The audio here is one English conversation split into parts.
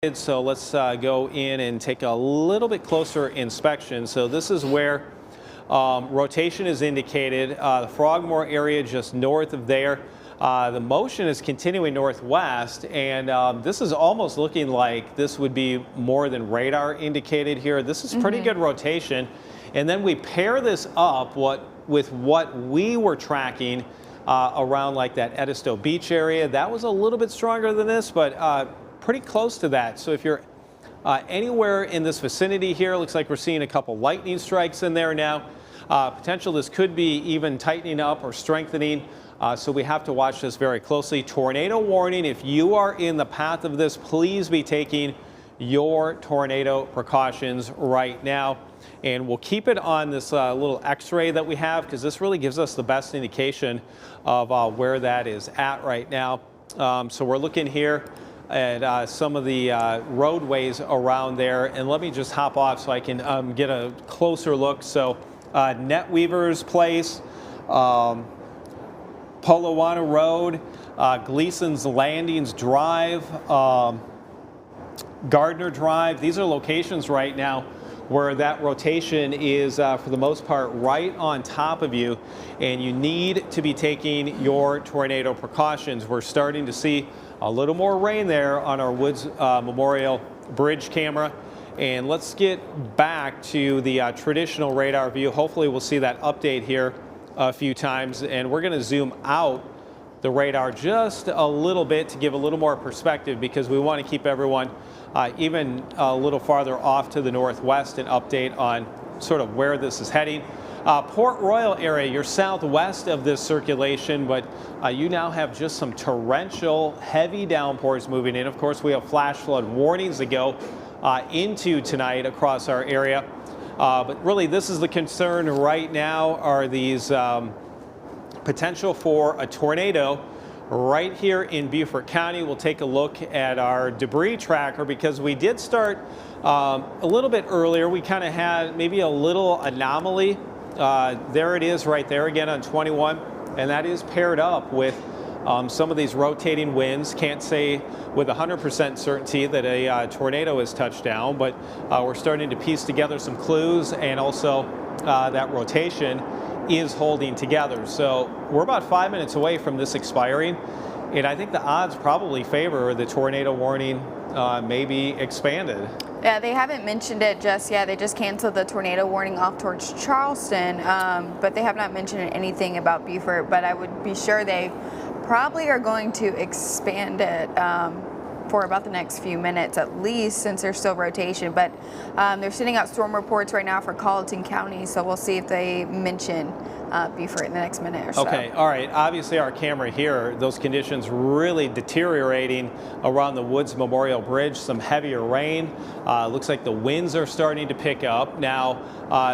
So let's go in and take a little bit closer inspection. So this is where rotation is indicated. The Frogmore area just north of there. The motion is continuing northwest, and this is almost looking like this would be more than radar indicated here. This is pretty good rotation. And then we pair this up with what we were tracking around like that Edisto Beach area. That was a little bit stronger than this, but pretty close to that. So if you're anywhere in this vicinity here, looks like we're seeing a couple lightning strikes in there now. Potential this could be even tightening up or strengthening. So we have to watch this very closely. Tornado warning. If you are in the path of this, please be taking your tornado precautions right now. And we'll keep it on this little x-ray that we have, because this really gives us the best indication of where that is at right now. So we're looking here at some of the roadways around there, and let me just hop off so I can get a closer look. So Netweaver's Place, Polowana Road, Gleason's Landings Drive, Gardner Drive. These are locations right now where that rotation is for the most part right on top of you, and you need to be taking your tornado precautions. We're starting to see a little more rain there on our Woods Memorial Bridge camera. And let's get back to the traditional radar view. Hopefully we'll see that update here a few times, and we're going to zoom out the radar just a little bit to give a little more perspective, because we want to keep everyone even a little farther off to the northwest and update on sort of where this is heading. Port Royal area, you're southwest of this circulation, but you now have just some torrential heavy downpours moving in. Of course, we have flash flood warnings that go into tonight across our area. But really, this is the concern right now, are these potential for a tornado right here in Beaufort County. We'll take a look at our debris tracker, because we did start a little bit earlier. We kind of had maybe a little anomaly. There it is right there again on 21, and that is paired up with some of these rotating winds. Can't say with 100% certainty that a tornado has touched down, but we're starting to piece together some clues, and also that rotation is holding together. So we're about 5 minutes away from this expiring, and I think the odds probably favor the tornado warning may be expanded. Yeah, they haven't mentioned it just yet. They just canceled the tornado warning off towards Charleston, but they have not mentioned anything about Beaufort. But I would be sure they probably are going to expand it for about the next few minutes at least, since there's still rotation. But they're sending out storm reports right now for Colleton County, so we'll see if they mention Beaufort in the next minute or so. Okay, all right. Obviously, our camera here, those conditions really deteriorating around the Woods Memorial Bridge. Some heavier rain. Looks like the winds are starting to pick up. Now,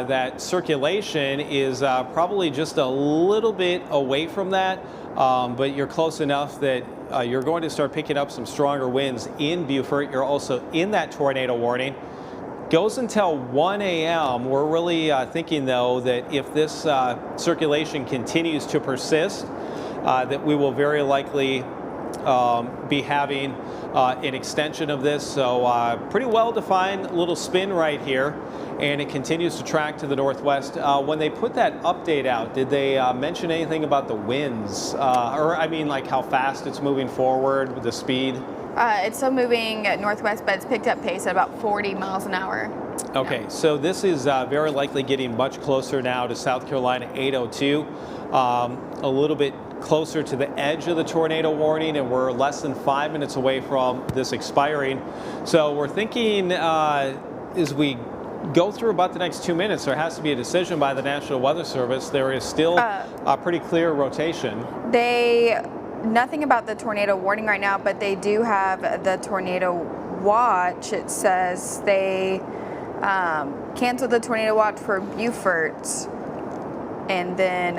that circulation is probably just a little bit away from that, but you're close enough that you're going to start picking up some stronger winds in Beaufort. You're also in that tornado warning. Goes until 1 a.m. We're really thinking, though, that if this circulation continues to persist, that we will very likely be having an extension of this. So pretty well-defined little spin right here, and it continues to track to the northwest. When they put that update out, did they mention anything about the winds? Or, I mean, like how fast it's moving forward with the speed? It's still moving northwest, but it's picked up pace at about 40 miles an hour. Okay, yeah. So this is very likely getting much closer now to South Carolina 802, a little bit closer to the edge of the tornado warning, and we're less than 5 minutes away from this expiring. So we're thinking as we go through about the next 2 minutes, there has to be a decision by the National Weather Service. There is still a pretty clear rotation. Nothing about the tornado warning right now, but they do have the tornado watch. It says they canceled the tornado watch for Beaufort and then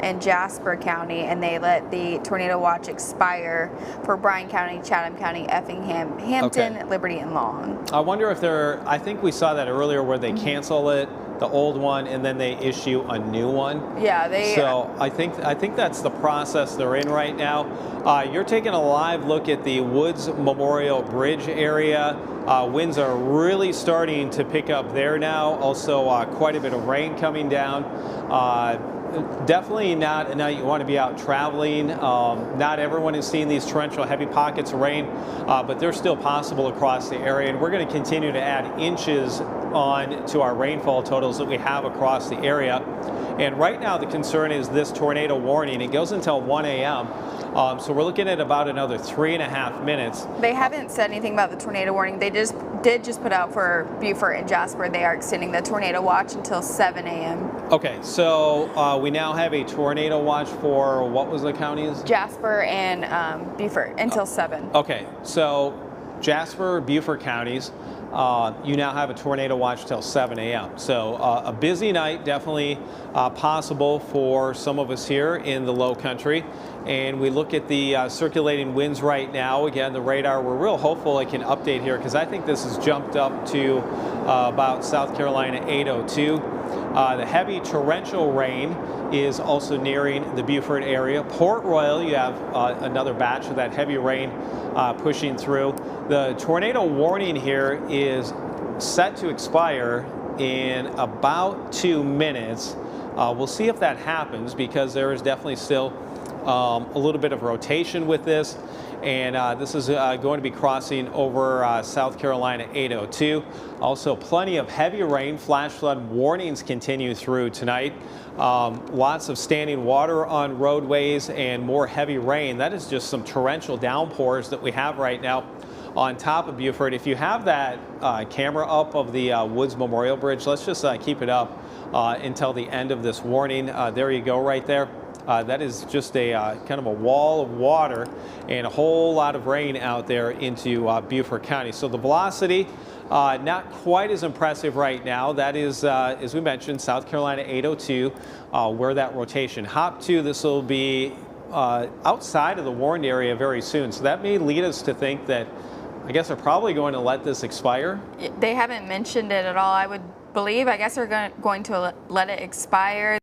in Jasper County, and they let the tornado watch expire for Bryan County, Chatham County, Effingham, Hampton, Liberty, and Long. I wonder if I think we saw that earlier where they cancel it. the old one, and then they issue a new one. Yeah, they. So I think that's the process they're in right now. You're taking a live look at the Woods Memorial Bridge area. Winds are really starting to pick up there now. Also, quite a bit of rain coming down. Definitely not a night you want to be out traveling. Not everyone is seeing these torrential heavy pockets of rain, but they're still possible across the area. And we're going to continue to add inches on to our rainfall totals that we have across the area. And right now the concern is this tornado warning. It goes until 1 a.m. So we're looking at about another 3.5 minutes. They haven't said anything about the tornado warning. They did just put out for Beaufort and Jasper. They are extending the tornado watch until 7 a.m. Okay, so we now have a tornado watch for, what was the counties? Jasper and Beaufort until 7. Okay, so Jasper, Beaufort counties, you now have a tornado watch till 7 a.m. So a busy night, definitely possible for some of us here in the low country. And we look at the circulating winds right now. Again, the radar, we're real hopeful it can update here because I think this has jumped up to about South Carolina 802. The heavy torrential rain is also nearing the Beaufort area. Port Royal, you have another batch of that heavy rain pushing through. The tornado warning here is set to expire in about 2 minutes. We'll see if that happens because there is definitely still a little bit of rotation with this. And this is going to be crossing over South Carolina 802. Also, plenty of heavy rain. Flash flood warnings continue through tonight. Lots of standing water on roadways and more heavy rain. That is just some torrential downpours that we have right now on top of Beaufort. If you have that camera up of the Woods Memorial Bridge, let's just keep it up until the end of this warning. There you go right there. That is just a kind of a wall of water and a whole lot of rain out there into Beaufort County. So the velocity, not quite as impressive right now. That is, as we mentioned, South Carolina 802, where that rotation hopped to. This will be outside of the warned area very soon. So that may lead us to think that, I guess, they're probably going to let this expire. They haven't mentioned it at all. I would believe, I guess they're going to let it expire.